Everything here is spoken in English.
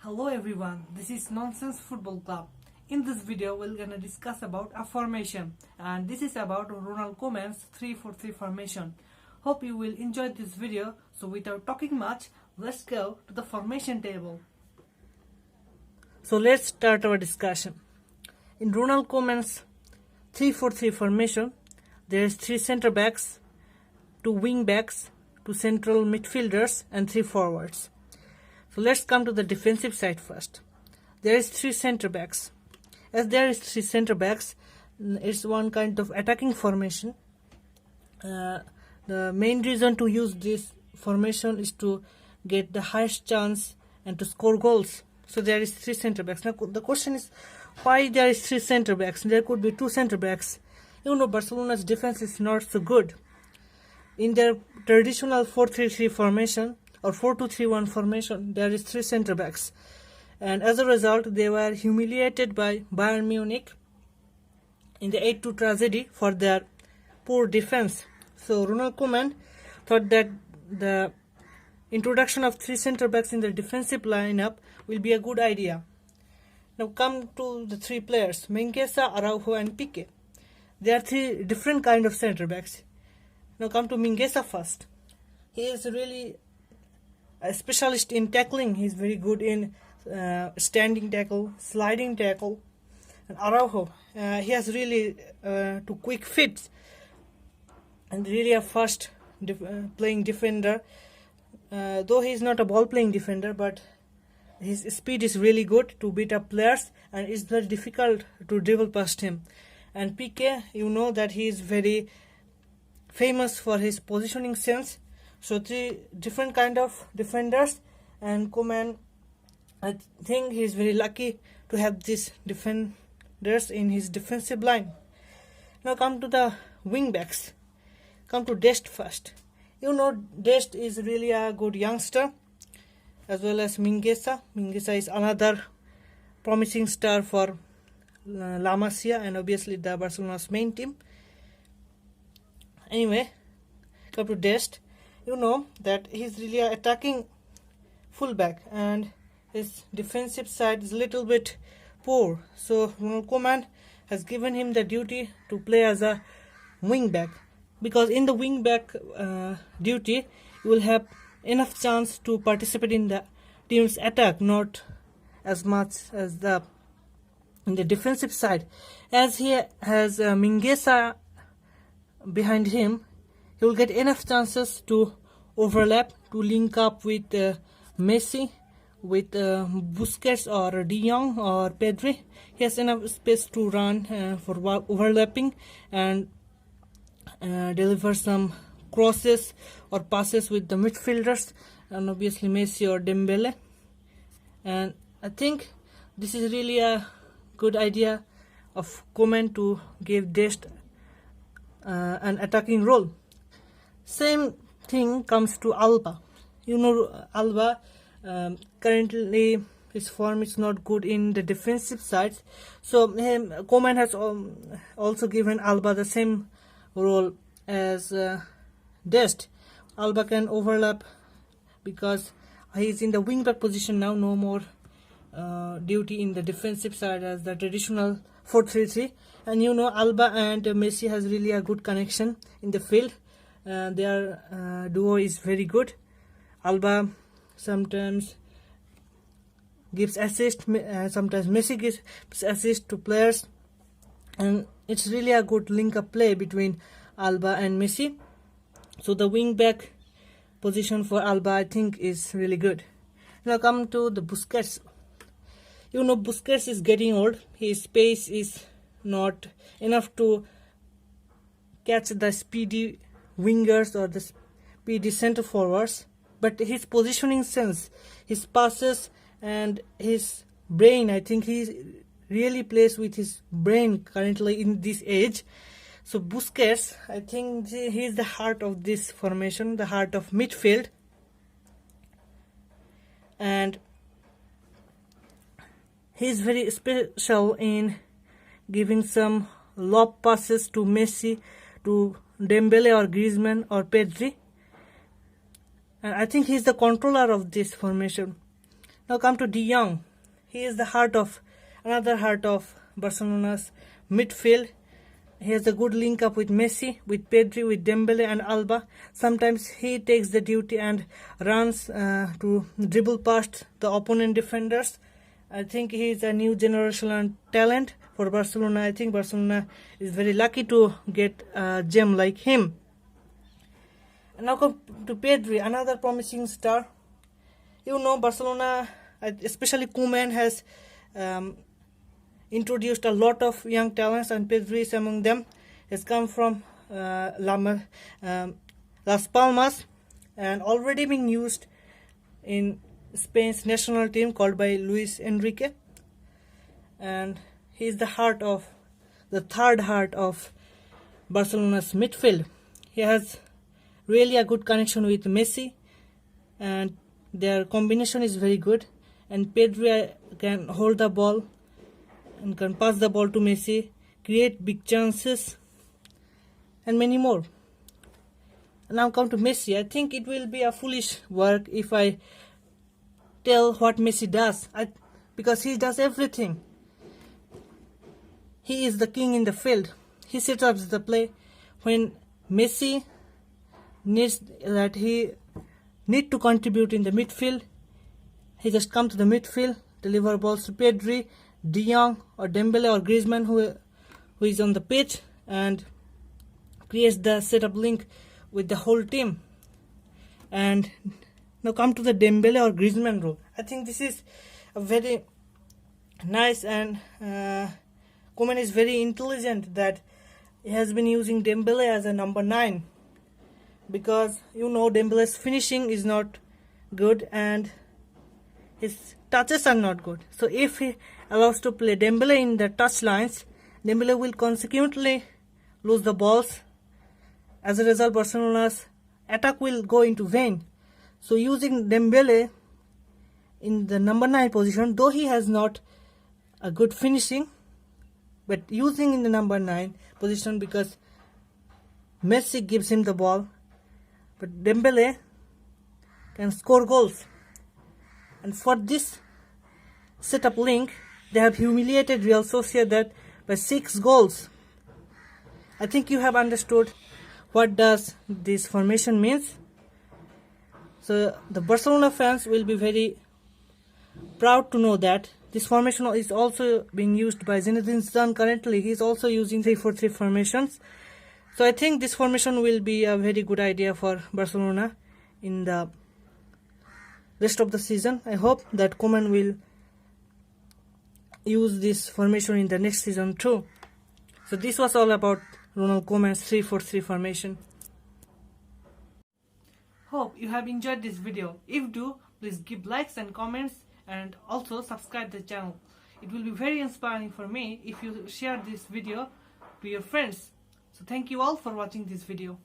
Hello everyone, this is Nonsense Football Club. In this video, we're gonna discuss about a formation, and this is about Ronald Koeman's 3-4-3 formation. Hope you will enjoy this video. So without talking much, let's go to the formation table. So let's start our discussion. In Ronald Koeman's 3-4-3 formation, there is 3 center backs, 2 wing backs, 2 central midfielders, and 3 forwards. So let's come to the defensive side first. There is 3 center backs. As there is 3 center backs, it's one kind of attacking formation. The main reason to use this formation is to get the highest chance and to score goals. So there is 3 center backs. Now the question is, why there is 3 center backs? There could be 2 center backs. You know, Barcelona's defense is not so good. In their traditional 4-3-3 formation or 4-2-3-1 formation, there is 3 center backs, and as a result they were humiliated by Bayern Munich in the 8-2 tragedy for their poor defense. So Ronald Koeman thought that the introduction of 3 center backs in the defensive lineup will be a good idea. Now come to the 3 players, Mingueza, Araujo and Piqué. They are 3 different kind of center backs. Now come to Mingueza first. He is really a specialist in tackling. He's very good in standing tackle, sliding tackle. And Araujo, he has really to quick feet and really a fast playing defender. Though he is not a ball playing defender, but his speed is really good to beat up players, and it's very difficult to dribble past him. And Piqué, you know that he is very famous for his positioning sense. So 3 different kind of defenders, and Koeman, I think he is very lucky to have these defenders in his defensive line. Now come to the wing backs. Come to Dest first. You know, Dest is really a good youngster, as well as Mingueza. Mingueza is another promising star for La Masia and obviously the Barcelona's main team. Anyway, come to Dest. You know that he's really an attacking fullback and his defensive side is a little bit poor. So Ronald Koeman has given him the duty to play as a wing back, because in the wing back duty you will have enough chance to participate in the team's attack, not as much as in the defensive side. As he has Mingueza behind him, he will get enough chances to overlap, to link up with Messi, with Busquets or De Jong or Pedri. He has enough space to run for overlapping and deliver some crosses or passes with the midfielders, and obviously Messi or Dembele. And I think this is really a good idea of Koeman to give Dest an attacking role. Same thing comes to Alba. You know, Alba currently his form is not good in the defensive side, so Koeman has also given Alba the same role as Dest. Alba can overlap because he is in the wing back position now, no more duty in the defensive side as the traditional 4-3-3. And you know, Alba and Messi has really a good connection in the field. Their duo is very good. Alba sometimes gives assist, sometimes Messi gives assist to players, and it's really a good link-up play between Alba and Messi. So the wing-back position for Alba, I think, is really good. Now come to the Busquets. You know, Busquets is getting old. His pace is not enough to catch the speedy wingers or the speedy center forwards, but his positioning sense, his passes and his brain, I think he really plays with his brain currently in this age. So Busquets, I think he is the heart of this formation, the heart of midfield, and he is very special in giving some lob passes to Messi, to Dembele or Griezmann or Pedri, and I think he's the controller of this formation. Now come to De Jong. He is the another heart of Barcelona's midfield. He has a good link up with Messi, with Pedri, with Dembele and Alba. Sometimes he takes the duty and runs to dribble past the opponent defenders. I think he is a new generational talent for Barcelona. I think Barcelona is very lucky to get a gem like him. And now come to Pedri, another promising star. You know, Barcelona, especially Koeman, has introduced a lot of young talents, and Pedri is among them. Has come from Las Palmas and already being used in Spain's national team called by Luis Enrique. And he is the third heart of Barcelona's midfield. He has really a good connection with Messi, and their combination is very good. And Pedri can hold the ball and can pass the ball to Messi, create big chances, and many more. Now come to Messi. I think it will be a foolish work if I tell what Messi does, because he does everything. He is the king in the field. He sets up the play. When Messi he need to contribute in the midfield, he just come to the midfield, deliver balls to Pedri, De Jong or Dembele or Griezmann who is on the pitch, and creates the setup link with the whole team. And now come to the Dembele or Griezmann role. I think this is a very nice, and Koeman is very intelligent that he has been using Dembele as a number 9, because you know Dembele's finishing is not good and his touches are not good. So if he allows to play Dembele in the touch lines, Dembele will consequently lose the balls. As a result, Barcelona's attack will go into vain. So using Dembele in the number 9 position, though he has not a good finishing, but using in the number 9 position because Messi gives him the ball, but Dembele can score goals. And for this setup link, they have humiliated Real Sociedad by 6 goals. I think you have understood what does this formation means. So the Barcelona fans will be very proud to know that this formation is also being used by Zinedine Zidane currently. He is also using 3-4-3 formations. So I think this formation will be a very good idea for Barcelona in the rest of the season. I hope that Koeman will use this formation in the next season too. So this was all about Ronald Koeman's 3-4-3 formation. Hope you have enjoyed this video. If do, please give likes and comments, and also subscribe the channel. It will be very inspiring for me if you share this video to your friends. So thank you all for watching this video.